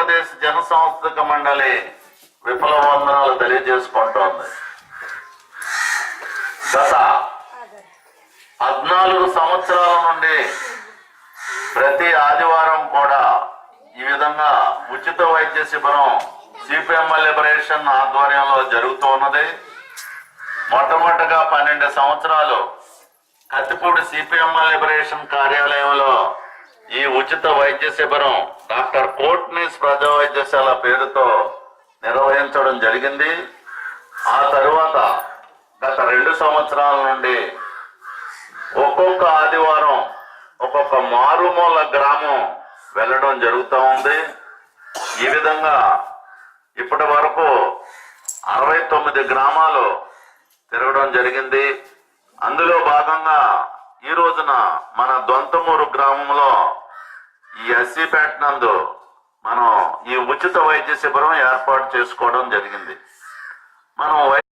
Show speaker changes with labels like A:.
A: ఆంధ్రప్రదేశ్ జన సంస్థక మండలి విప్లవ వందనాలు తెలియజేసుకుంటోంది. గత 14 సంవత్సరాల నుండి ప్రతి ఆదివారం కూడా ఈ విధంగా ఉచిత వైద్య శిబిరం సిపిఎంఎల్ లిబరేషన్ ఆధ్వర్యంలో జరుగుతూ ఉన్నది. మొట్టమొదటిగా 12 సంవత్సరాలు కత్తిపూడి సిపిఎంఎల్ లిబరేషన్ కార్యాలయంలో ఈ ఉచిత వైద్య శిబిరం డాక్టర్ కోట్నీస్ ప్రజా వైద్యశాల పేరుతో నిర్వహించడం జరిగింది. ఆ తరువాత గత 2 సంవత్సరాల నుండి ఒక్కొక్క ఆదివారం ఒక్కొక్క మారుమూల గ్రామం వెళ్ళడం జరుగుతూ ఉంది. ఈ విధంగా ఇప్పటి వరకు 69 గ్రామాలు తిరగడం జరిగింది. అందులో భాగంగా ఈ రోజున మన దొంతమూరు గ్రామంలో ఈ ఎస్సీపేట నందు మనం ఈ ఉచిత వైద్య శిబిరం ఏర్పాటు చేసుకోవడం జరిగింది.